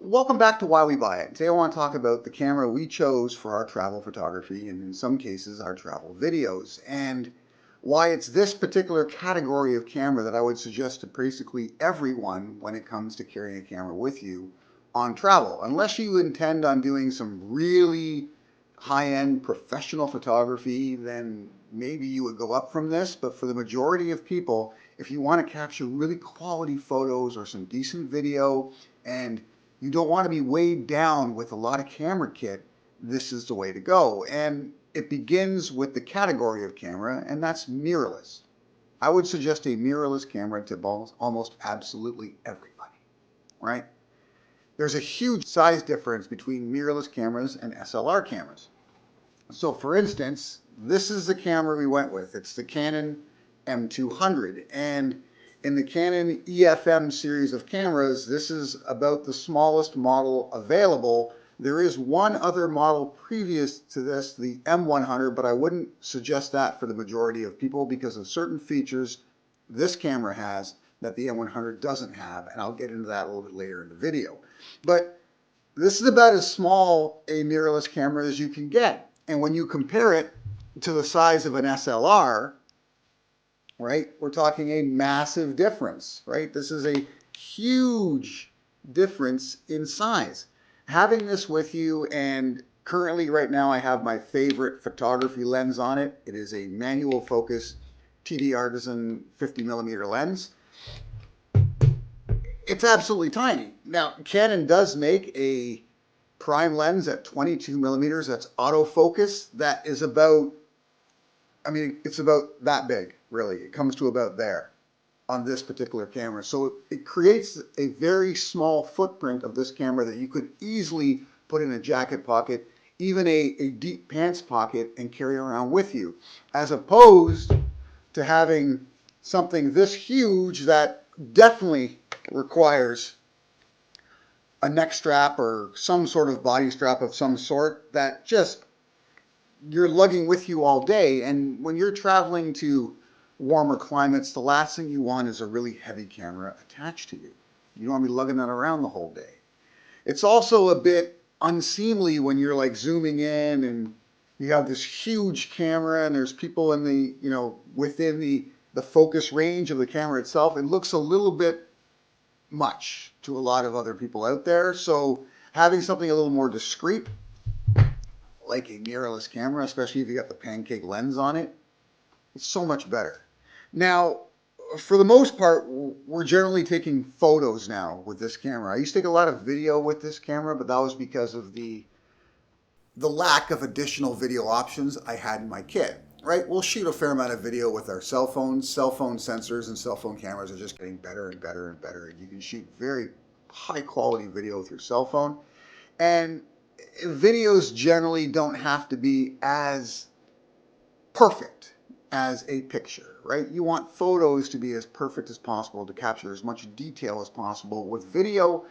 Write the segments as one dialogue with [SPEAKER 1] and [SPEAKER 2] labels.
[SPEAKER 1] Welcome back to Why We Buy It. Today I want to talk about the camera we chose for our travel photography and in some cases our travel videos, and why it's this particular category of camera that I would suggest to basically everyone when it comes to carrying a camera with you on travel. Unless you intend on doing some really high-end professional photography, then maybe you would go up from this, but for the majority of people, if you want to capture really quality photos or some decent video and you don't want to be weighed down with a lot of camera kit, this is the way to go. And it begins with the category of camera, and that's mirrorless. I would suggest a mirrorless camera to almost absolutely everybody, right? There's a huge size difference between mirrorless cameras and SLR cameras. So for instance, this is the camera we went with. It's the Canon M200. And in the Canon EFM series of cameras, this is about the smallest model available. There is one other model previous to this, the M100, but I wouldn't suggest that for the majority of people because of certain features this camera has that the M100 doesn't have, and I'll get into that a little bit later in the video. But this is about as small a mirrorless camera as you can get. And when you compare it to the size of an SLR, right, we're talking a massive difference, right? This is a huge difference in size. Having this with you, and currently right now I have my favorite photography lens on it. It is a manual focus TD Artisan 50mm lens. It's absolutely tiny. Now, Canon does make a prime lens at 22mm that's autofocus that is about, it's about that big, really. It comes to about there on this particular camera. So it creates a very small footprint of this camera that you could easily put in a jacket pocket, even a deep pants pocket, and carry around with you, as opposed to having something this huge that definitely requires a neck strap or some sort of body strap of some sort that just you're lugging with you all day. And when you're traveling to warmer climates, the last thing you want is a really heavy camera attached to you. You don't want to be lugging that around the whole day. It's also a bit unseemly when you're like zooming in and you have this huge camera and there's people in the, within the focus range of the camera itself. It looks a little bit much to a lot of other people out there. So having something a little more discreet, like a mirrorless camera, especially if you got the pancake lens on it, it's so much better. Now, for the most part, we're generally taking photos now with this camera. I used to take a lot of video with this camera, but that was because of the lack of additional video options I had in my kit. Right? We'll shoot a fair amount of video with our cell phones. Cell phone sensors and cell phone cameras are just getting better and better and better. You can shoot very high quality video with your cell phone. And videos generally don't have to be as perfect as a picture, right? You want photos to be as perfect as possible to capture as much detail as possible. With video,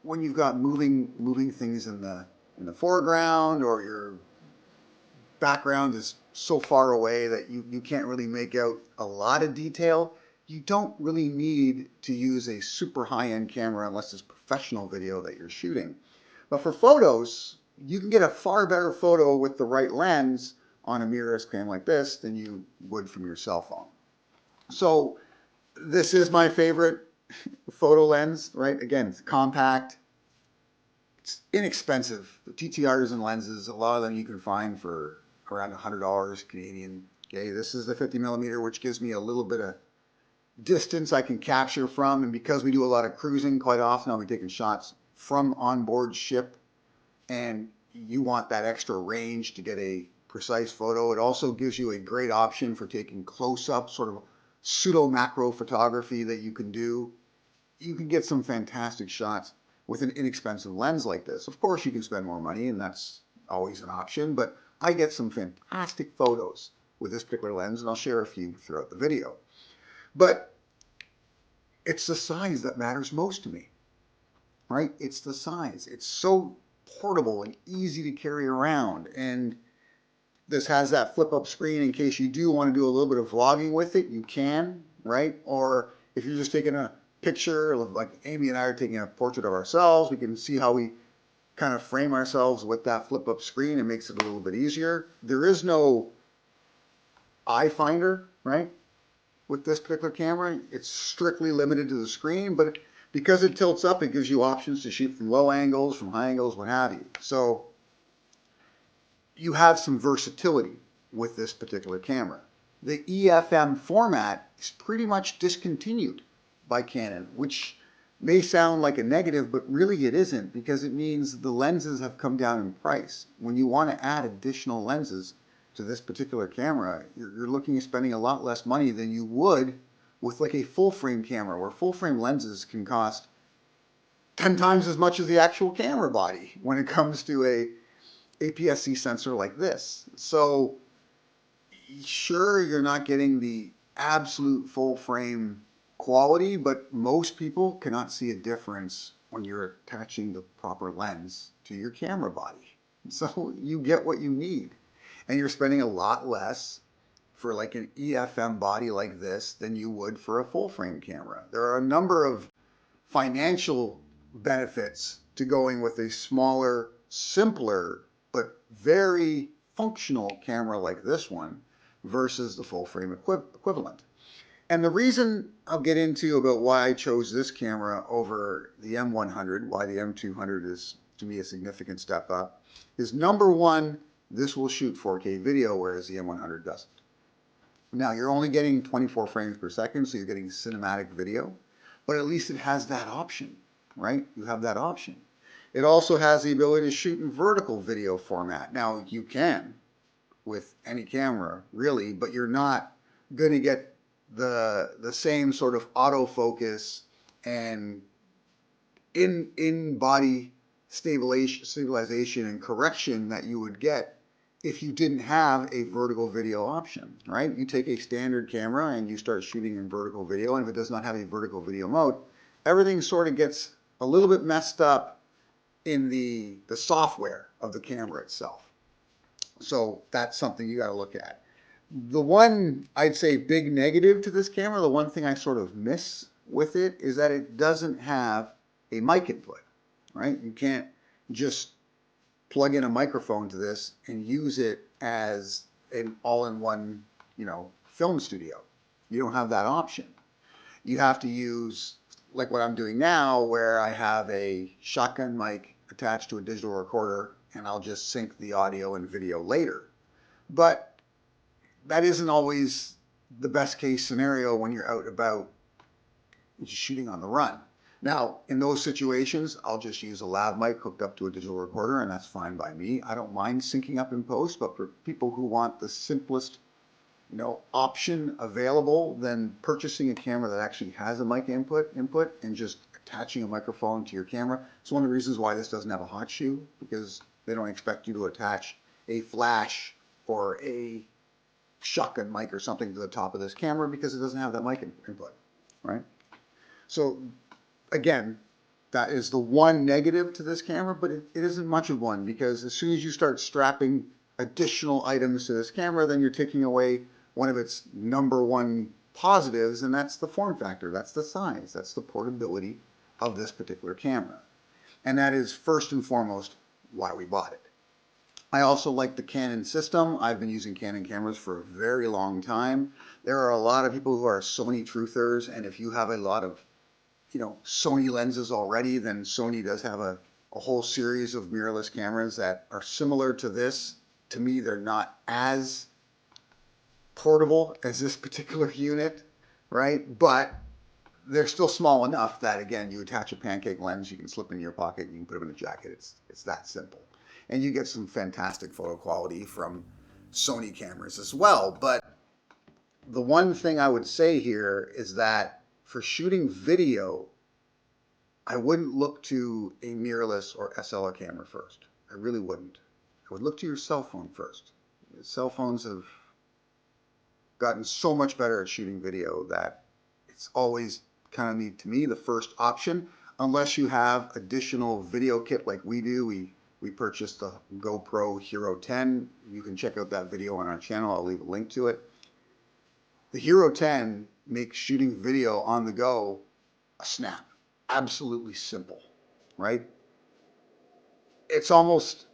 [SPEAKER 1] when you've got moving things in the foreground, or your background is so far away that you can't really make out a lot of detail, you don't really need to use a super high-end camera unless it's professional video that you're shooting. But for photos, you can get a far better photo with the right lens on a mirrorless cam like this than you would from your cell phone. So this is my favorite photo lens, right? Again, it's compact, it's inexpensive. The TT Artisan lenses, a lot of them you can find for around $100 Canadian. Okay, this is the 50mm, which gives me a little bit of distance I can capture from, and because we do a lot of cruising, quite often I'll be taking shots from onboard ship, and you want that extra range to get a precise photo. It also gives you a great option for taking close-up, sort of pseudo macro photography that you can do. You can get some fantastic shots with an inexpensive lens like this. Of course, you can spend more money, and that's always an option, but I get some fantastic photos with this particular lens, and I'll share a few throughout the video. But it's the size that matters most to me, right? It's the size. It's so portable and easy to carry around, and this has that flip-up screen in case you do want to do a little bit of vlogging with it, you can, right? Or if you're just taking a picture, like Amy and I are taking a portrait of ourselves. We can see how we kind of frame ourselves with that flip up screen. It makes it a little bit easier. There is no eye finder, right? With this particular camera, it's strictly limited to the screen, but because it tilts up, it gives you options to shoot from low angles, from high angles, what have you. So you have some versatility with this particular camera. The EFM format is pretty much discontinued by Canon, which may sound like a negative, but really it isn't, because it means the lenses have come down in price. When you want to add additional lenses to this particular camera, you're looking at spending a lot less money than you would with like a full frame camera, where full frame lenses can cost 10 times as much as the actual camera body when it comes to a APS-C sensor like this. So sure, you're not getting the absolute full frame quality, but most people cannot see a difference when you're attaching the proper lens to your camera body. So you get what you need, and you're spending a lot less for like an EFM body like this than you would for a full frame camera. There are a number of financial benefits to going with a smaller, simpler, but very functional camera like this one versus the full frame equivalent. And the reason I'll get into about why I chose this camera over the M100, why the M200 is to me a significant step up, is number one, this will shoot 4K video, whereas the M100 doesn't. Now, you're only getting 24 frames per second, so you're getting cinematic video, but at least it has that option, right? You have that option. It also has the ability to shoot in vertical video format. Now, you can with any camera, really, but you're not going to get the same sort of autofocus and in-body stabilization and correction that you would get if you didn't have a vertical video option, right? You take a standard camera and you start shooting in vertical video, and if it does not have a vertical video mode, everything sort of gets a little bit messed up in the software of the camera itself. So that's something you got to look at. The one, I'd say, big negative to this camera, the one thing I sort of miss with it is that it doesn't have a mic input, right? You can't just plug in a microphone to this and use it as an all-in-one, film studio. You don't have that option. You have to use, like what I'm doing now, where I have a shotgun mic attached to a digital recorder, and I'll just sync the audio and video later. But that isn't always the best case scenario when you're out about shooting on the run. Now, in those situations, I'll just use a lav mic hooked up to a digital recorder, and that's fine by me. I don't mind syncing up in post, but for people who want the simplest, option available, then purchasing a camera that actually has a mic input and just attaching a microphone to your camera. It's one of the reasons why this doesn't have a hot shoe, because they don't expect you to attach a flash or a shotgun mic or something to the top of this camera because it doesn't have that mic input, right? So again, that is the one negative to this camera, but it isn't much of one, because as soon as you start strapping additional items to this camera, then you're taking away one of its number one positives, and that's the form factor, that's the size, that's the portability of this particular camera. And that is first and foremost why we bought it. I also like the Canon system. I've been using Canon cameras for a very long time. There are a lot of people who are Sony truthers, and if you have a lot of Sony lenses already, then Sony does have a whole series of mirrorless cameras that are similar to this. To me, they're not as portable as this particular unit, right? But they're still small enough that, again, you attach a pancake lens, you can slip in your pocket, you can put them in a jacket. It's that simple. And you get some fantastic photo quality from Sony cameras as well. But the one thing I would say here is that for shooting video, I wouldn't look to a mirrorless or SLR camera first. I really wouldn't. I would look to your cell phone first. Cell phones have gotten so much better at shooting video that it's always kind of need to me the first option, unless you have additional video kit like we do. We purchased the GoPro Hero 10. You can check out that video on our channel. I'll leave a link to it. The Hero 10 makes shooting video on the go a snap. Absolutely simple, right? It's almost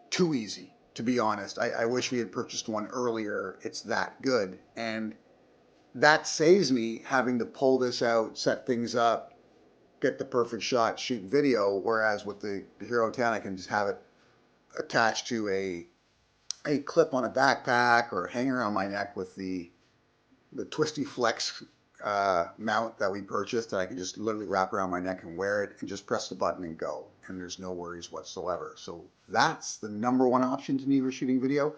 [SPEAKER 1] too easy, to be honest. I wish we had purchased one earlier. It's that good. And that saves me having to pull this out, set things up, get the perfect shot, shoot video. Whereas with the Hero 10, I can just have it attached to a clip on a backpack or hang around my neck with the Twisty Flex mount that we purchased that I can just literally wrap around my neck and wear it and just press the button and go. And there's no worries whatsoever. So that's the number one option to me for shooting video.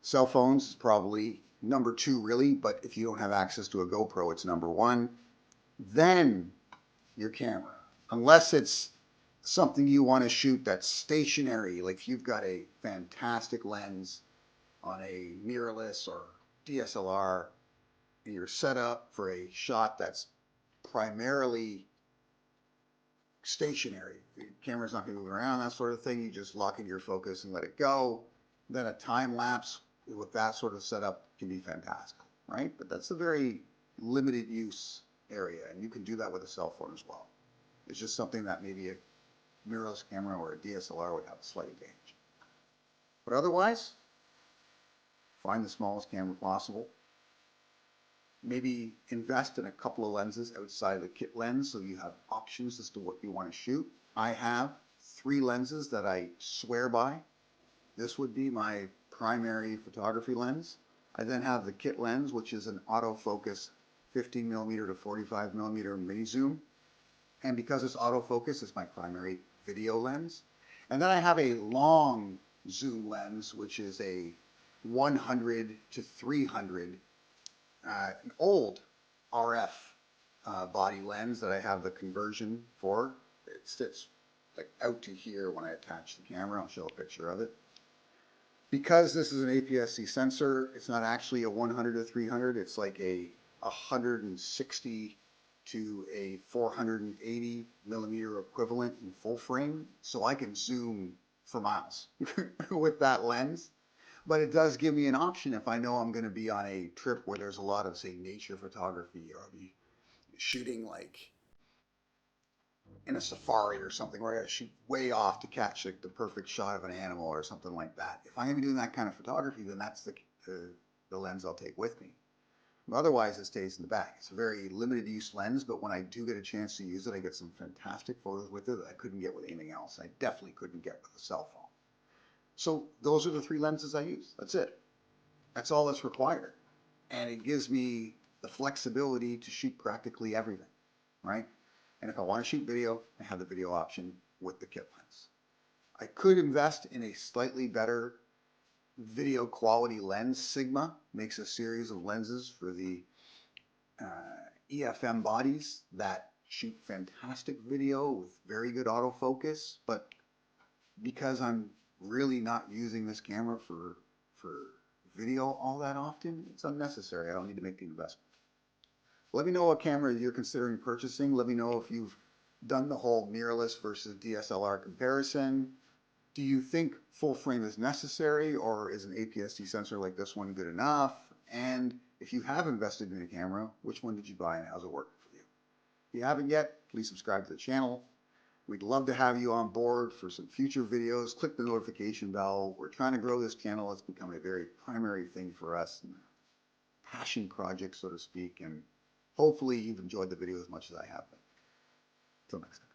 [SPEAKER 1] Cell phones is probably number two, really, but if you don't have access to a GoPro, it's number one. Then your camera. Unless it's something you want to shoot that's stationary, like if you've got a fantastic lens on a mirrorless or DSLR, and you're set up for a shot that's primarily stationary. The camera's not going to move around, that sort of thing. You just lock in your focus and let it go. Then a time lapse with that sort of setup can be fantastic, right? But that's a very limited use area, and you can do that with a cell phone as well. It's just something that maybe a mirrorless camera or a DSLR would have a slight advantage. But otherwise, find the smallest camera possible. Maybe invest in a couple of lenses outside the kit lens so you have options as to what you want to shoot. I have 3 lenses that I swear by. This would be my primary photography lens. I then have the kit lens, which is an autofocus 15mm to 45mm mini zoom. And because it's autofocus, it's my primary video lens. And then I have a long zoom lens, which is a 100 to 300, an old RF body lens that I have the conversion for. It sits like out to here when I attach the camera. I'll show a picture of it. Because this is an APS-C sensor, it's not actually a 100 to 300. It's like a 160 to a 480 millimeter equivalent in full frame. So I can zoom for miles with that lens. But it does give me an option if I know I'm going to be on a trip where there's a lot of, say, nature photography, or I'll be shooting like in a safari or something where I got to shoot way off to catch like the perfect shot of an animal or something like that. If I'm going to be doing that kind of photography, then that's the lens I'll take with me. Otherwise, it stays in the bag. It's a very limited use lens, but when I do get a chance to use it, I get some fantastic photos with it that I couldn't get with anything else. I definitely couldn't get with a cell phone. So those are the 3 lenses I use. That's it. That's all that's required. And it gives me the flexibility to shoot practically everything, right? And if I want to shoot video, I have the video option with the kit lens. I could invest in a slightly better video quality lens. Sigma makes a series of lenses for the EFM bodies that shoot fantastic video with very good autofocus, but because I'm really not using this camera for video all that often, it's unnecessary. I don't need to make the investment. Let me know what camera you're considering purchasing. Let me know if you've done the whole mirrorless versus DSLR comparison. Do you think full frame is necessary, or is an APS-C sensor like this one good enough? And if you have invested in a camera, which one did you buy and how's it working for you? If you haven't yet, please subscribe to the channel. We'd love to have you on board for some future videos. Click the notification bell. We're trying to grow this channel. It's become a very primary thing for us, passion project, so to speak. And hopefully you've enjoyed the video as much as I have been. Until next time.